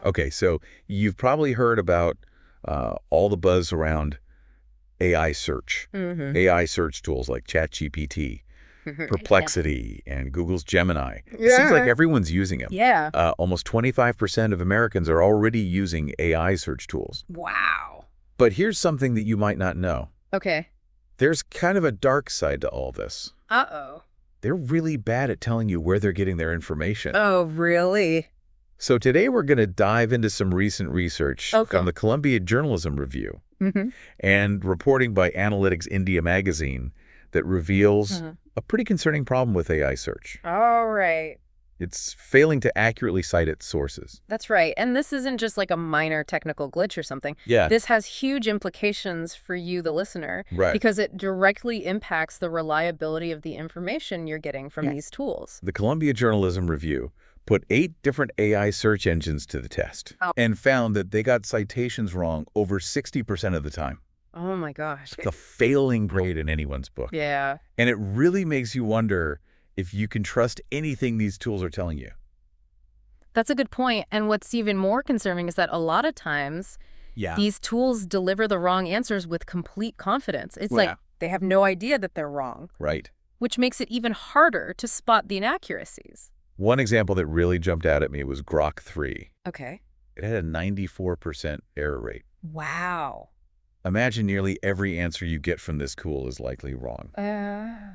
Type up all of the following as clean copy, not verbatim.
Okay, so you've probably heard about all the buzz around AI search. Mm-hmm. AI search tools like ChatGPT, Yeah. Perplexity, and Google's Gemini. It seems like Yeah. everyone's using them. Yeah. Almost 25% of Americans are already using AI search tools. Wow. But here's something that you might not know. Okay. There's kind of a dark side to all this. Uh-oh. They're really bad at telling you where they're getting their information. Oh, really? So today we're going to dive into some recent research Okay. from the Columbia Journalism Review Mm-hmm. and reporting by Analytics India magazine that reveals a pretty concerning problem with AI search. All right. It's failing to accurately cite its sources. That's right. And this isn't just like a minor technical glitch or something. Yeah, This has huge implications for you, the listener, right. because it directly impacts the reliability of the information you're getting from these tools. The Columbia Journalism Review put 8 different AI search engines to the test Oh. and found that they got citations wrong over 60% of the time. Oh my gosh. It's like a failing grade in anyone's book. Yeah. And it really makes you wonder if you can trust anything these tools are telling you. That's a good point. And what's even more concerning is that a lot of times these tools deliver the wrong answers with complete confidence. It's like they have no idea that they're wrong. Right. Which makes it even harder to spot the inaccuracies. One example that really jumped out at me was Grok 3. Okay. It had a 94% error rate. Wow. Imagine nearly every answer you get from this tool is likely wrong.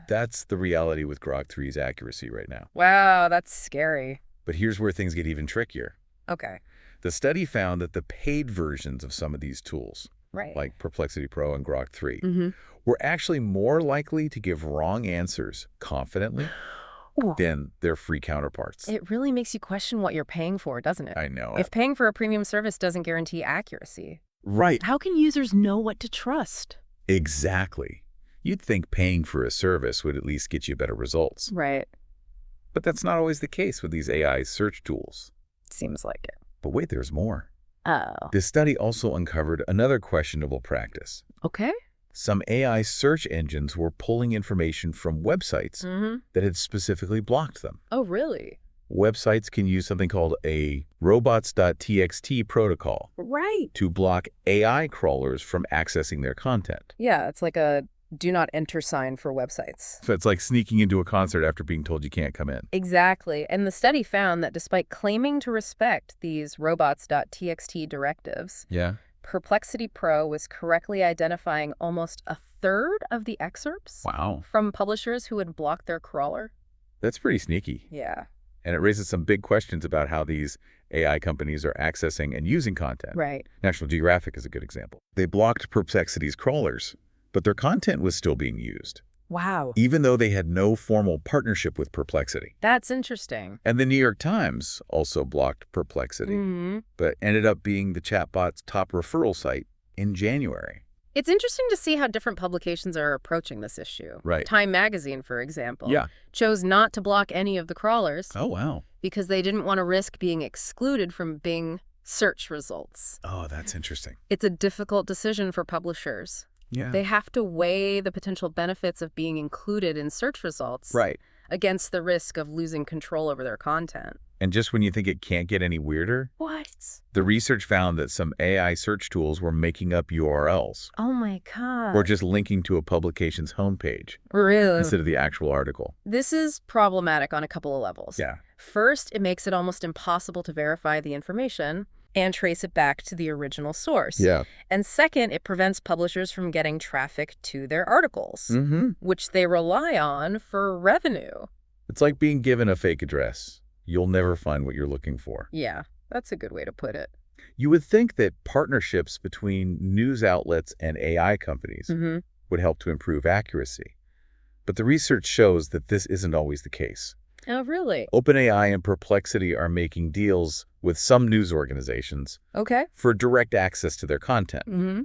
That's the reality with Grok 3's accuracy right now. Wow, that's scary. But here's where things get even trickier. Okay. The study found that the paid versions of some of these tools, Right. like Perplexity Pro and Grok 3, Mm-hmm. were actually more likely to give wrong answers confidently than their free counterparts. It really makes you question what you're paying for, doesn't it? I know. If paying for a premium service doesn't guarantee accuracy, Right. how can users know what to trust? Exactly. You'd think paying for a service would at least get you better results. Right. But that's not always the case with these AI search tools. Seems like it. But wait, there's more. Oh. This study also uncovered another questionable practice. Okay. Some AI search engines were pulling information from websites Mm-hmm. that had specifically blocked them. Oh, really? Websites can use something called a robots.txt protocol Right. to block AI crawlers from accessing their content. Yeah, it's like a do not enter sign for websites. So it's like sneaking into a concert after being told you can't come in. Exactly. And the study found that despite claiming to respect these robots.txt directives, Yeah. Perplexity Pro was correctly identifying almost a third of the excerpts Wow. from publishers who had blocked their crawler. That's pretty sneaky. Yeah. And it raises some big questions about how these AI companies are accessing and using content. Right. National Geographic is a good example. They blocked Perplexity's crawlers, but their content was still being used, Wow. even though they had no formal partnership with Perplexity. That's interesting. And the New York Times also blocked Perplexity, Mm-hmm. but ended up being the chatbot's top referral site in January. It's interesting to see how different publications are approaching this issue. Right. Time magazine, for example, Yeah. chose not to block any of the crawlers Oh, wow. because they didn't want to risk being excluded from Bing search results. Oh, that's interesting. It's a difficult decision for publishers. Yeah. They have to weigh the potential benefits of being included in search results Right. against the risk of losing control over their content. And just when you think it can't get any weirder, What? the research found that some AI search tools were making up URLs Oh my God. or just linking to a publication's homepage Really? instead of the actual article. This is problematic on a couple of levels. Yeah. First, it makes it almost impossible to verify the information and trace it back to the original source. Yeah. And second, it prevents publishers from getting traffic to their articles, Mm-hmm. which they rely on for revenue. It's like being given a fake address. You'll never find what you're looking for. Yeah, that's a good way to put it. You would think that partnerships between news outlets and AI companies Mm-hmm. would help to improve accuracy. But the research shows that this isn't always the case. Oh, really? OpenAI and Perplexity are making deals with some news organizations Okay. for direct access to their content. Mm-hmm.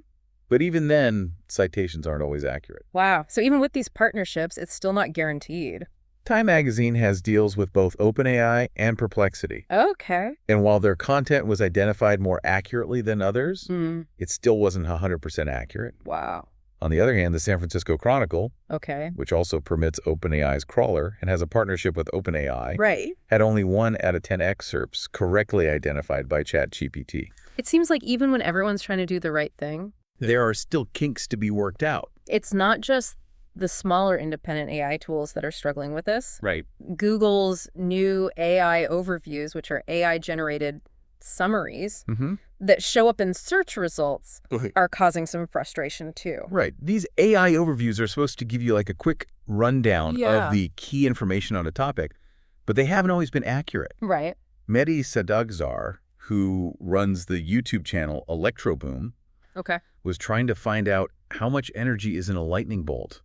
But even then, citations aren't always accurate. Wow. So even with these partnerships, it's still not guaranteed. Time magazine has deals with both OpenAI and Perplexity. Okay. And while their content was identified more accurately than others, Mm. it still wasn't 100% accurate. Wow. On the other hand, the San Francisco Chronicle, Okay. which also permits OpenAI's crawler and has a partnership with OpenAI, Right. had only 1 out of 10 excerpts correctly identified by ChatGPT. It seems like even when everyone's trying to do the right thing, There are still kinks to be worked out. it's not just the smaller independent AI tools that are struggling with this. Right. Google's new AI overviews, which are AI-generated summaries that show up in search results, are causing some frustration too. Right. These AI overviews are supposed to give you like a quick rundown of the key information on a topic, but they haven't always been accurate. Right. Mehdi Sadegzar, who runs the YouTube channel Electroboom, was trying to find out how much energy is in a lightning bolt.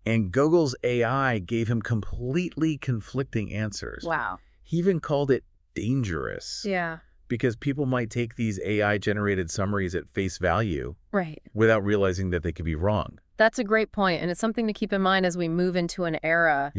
And Google's AI gave him completely conflicting answers. Wow. He even called it dangerous. Yeah. Because people might take these AI-generated summaries at face value without realizing that they could be wrong. That's a great point, and it's something to keep in mind as we move into an era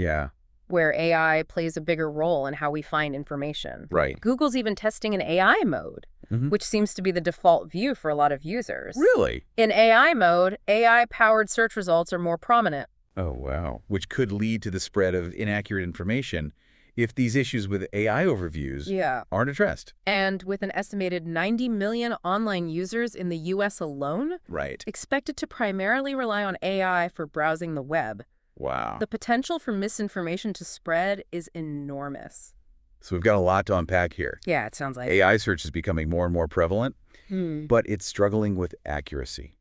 where AI plays a bigger role in how we find information. Right. Google's even testing an AI mode, which seems to be the default view for a lot of users. Really? In AI mode, AI-powered search results are more prominent. Oh, wow. Which could lead to the spread of inaccurate information if these issues with AI overviews aren't addressed. And with an estimated 90 million online users in the U.S. alone, expected to primarily rely on AI for browsing the web. Wow. The potential for misinformation to spread is enormous. So we've got a lot to unpack here. Yeah, it sounds like AI search is becoming more and more prevalent, but it's struggling with accuracy,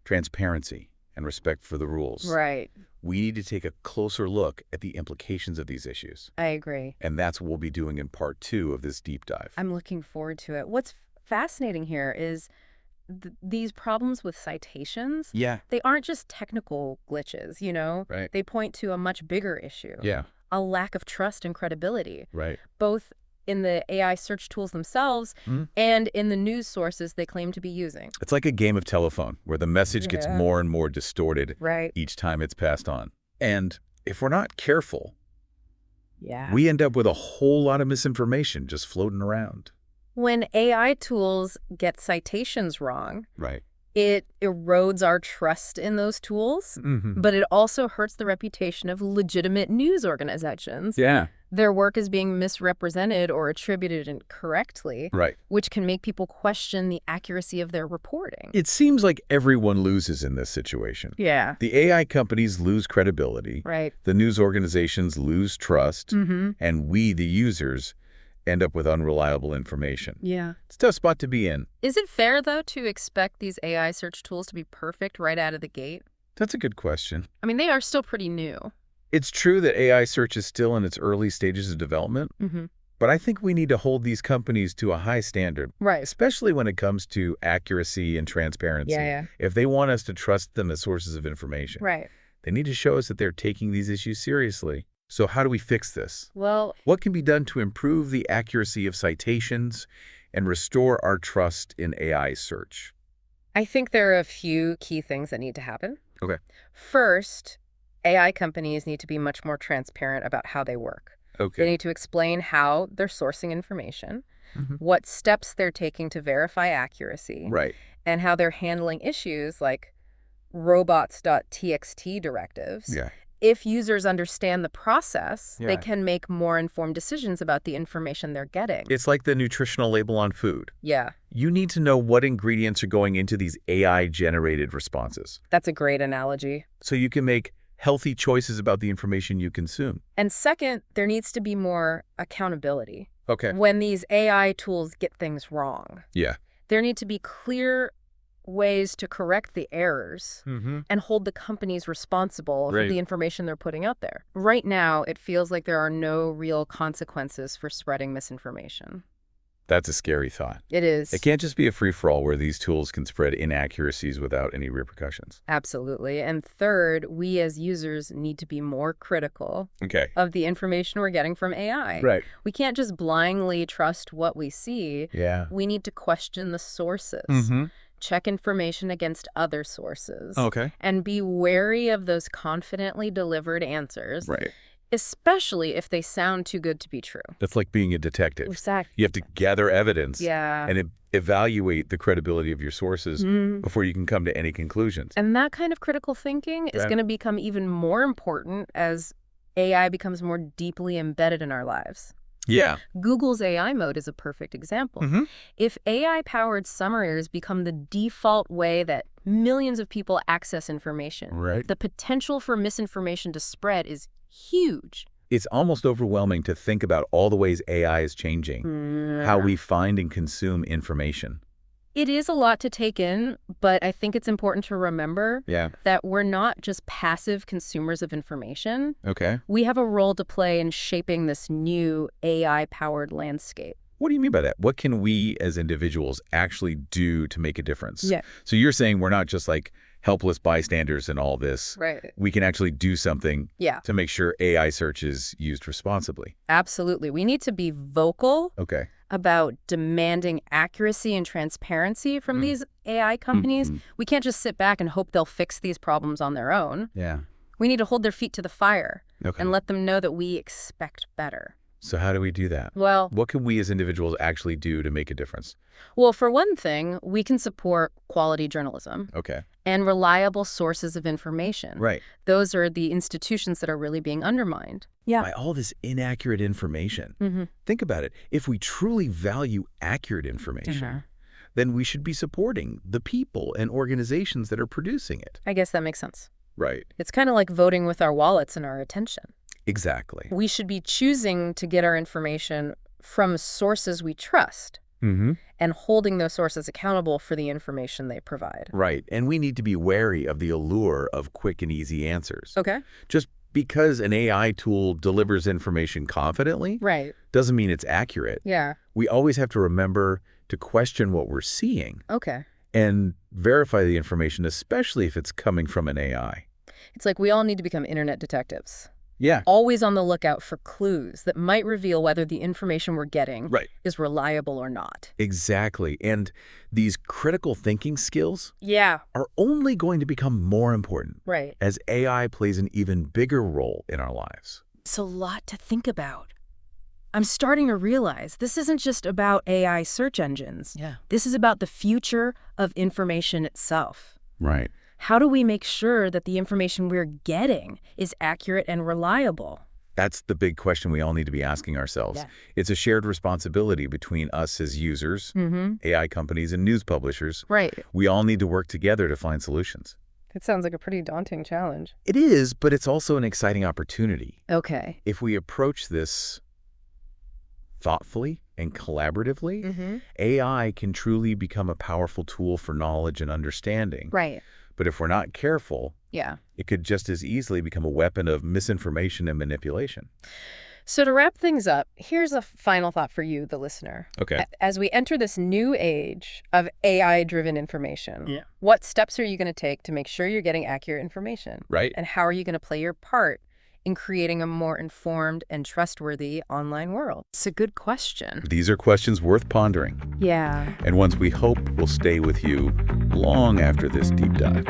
transparency, and respect for the rules. Right. We need to take a closer look at the implications of these issues. I agree. And that's what we'll be doing in part 2 of this deep dive. I'm looking forward to it. What's fascinating here is these problems with citations. They aren't just technical glitches, you know? They point to a much bigger issue. A lack of trust and credibility. Both in the AI search tools themselves and in the news sources they claim to be using. It's like a game of telephone where the message gets more and more distorted each time it's passed on. And if we're not careful, we end up with a whole lot of misinformation just floating around. When AI tools get citations wrong, it erodes our trust in those tools, but it also hurts the reputation of legitimate news organizations. Their work is being misrepresented or attributed incorrectly, which can make people question the accuracy of their reporting. It seems like everyone loses in this situation. The AI companies lose credibility, the news organizations lose trust, and we, the users, end up with unreliable information. It's a tough spot to be in. Is it fair, though, to expect these AI search tools to be perfect right out of the gate? That's a good question. I mean, they are still pretty new. It's true that AI search is still in its early stages of development, but I think we need to hold these companies to a high standard, especially when it comes to accuracy and transparency. If they want us to trust them as sources of information, they need to show us that they're taking these issues seriously. So how do we fix this? Well, what can be done to improve the accuracy of citations and restore our trust in AI search? I think there are a few key things that need to happen. First, AI companies need to be much more transparent about how they work. They need to explain how they're sourcing information, what steps they're taking to verify accuracy, and how they're handling issues like robots.txt directives. If users understand the process, they can make more informed decisions about the information they're getting. It's like the nutritional label on food. Yeah. You need to know what ingredients are going into these AI-generated responses. That's a great analogy. So you can make healthy choices about the information you consume. And second, there needs to be more accountability. Okay. When these AI tools get things wrong. Yeah. There need to be clear ways to correct the errors and hold the companies responsible for the information they're putting out there. Right now, it feels like there are no real consequences for spreading misinformation. That's a scary thought. It is. It can't just be a free-for-all where these tools can spread inaccuracies without any repercussions. Absolutely. And third, we as users need to be more critical of the information we're getting from AI. We can't just blindly trust what we see. We need to question the sources. Check information against other sources. And be wary of those confidently delivered answers. especially if they sound too good to be true. That's like being a detective. Exactly. You have to gather evidence Yeah. and evaluate the credibility of your sources before you can come to any conclusions. And that kind of critical thinking is going to become even more important as AI becomes more deeply embedded in our lives. Yeah. Google's AI mode is a perfect example. If AI-powered summaries become the default way that millions of people access information, the potential for misinformation to spread is huge. It's almost overwhelming to think about all the ways AI is changing how we find and consume information. It is a lot to take in, but I think it's important to remember that we're not just passive consumers of information. We have a role to play in shaping this new AI-powered landscape. What do you mean by that? What can we as individuals actually do to make a difference? So you're saying we're not just like helpless bystanders in all this. We can actually do something to make sure AI search is used responsibly. Absolutely. We need to be vocal about demanding accuracy and transparency from these AI companies. We can't just sit back and hope they'll fix these problems on their own. We need to hold their feet to the fire and let them know that we expect better. So how do we do that? Well, what can we as individuals actually do to make a difference? Well, for one thing, we can support quality journalism and reliable sources of information. Those are the institutions that are really being undermined. By all this inaccurate information. Think about it. If we truly value accurate information, then we should be supporting the people and organizations that are producing it. I guess that makes sense. It's kind of like voting with our wallets and our attention. Exactly. We should be choosing to get our information from sources we trust and holding those sources accountable for the information they provide. And we need to be wary of the allure of quick and easy answers. Just because an AI tool delivers information confidently doesn't mean it's accurate. We always have to remember to question what we're seeing and verify the information, especially if it's coming from an AI. It's like we all need to become internet detectives. Always on the lookout for clues that might reveal whether the information we're getting is reliable or not. Exactly. And these critical thinking skills are only going to become more important as AI plays an even bigger role in our lives. It's a lot to think about. I'm starting to realize this isn't just about AI search engines. This is about the future of information itself. How do we make sure that the information we're getting is accurate and reliable? That's the big question we all need to be asking ourselves. It's a shared responsibility between us as users, AI companies, and news publishers. We all need to work together to find solutions. It sounds like a pretty daunting challenge. It is, but it's also an exciting opportunity. If we approach this thoughtfully and collaboratively, AI can truly become a powerful tool for knowledge and understanding. But if we're not careful, it could just as easily become a weapon of misinformation and manipulation. So to wrap things up, here's a final thought for you, the listener. As we enter this new age of AI-driven information, what steps are you going to take to make sure you're getting accurate information? And how are you going to play your part in creating a more informed and trustworthy online world? It's a good question. These are questions worth pondering. And ones we hope will stay with you long after this deep dive.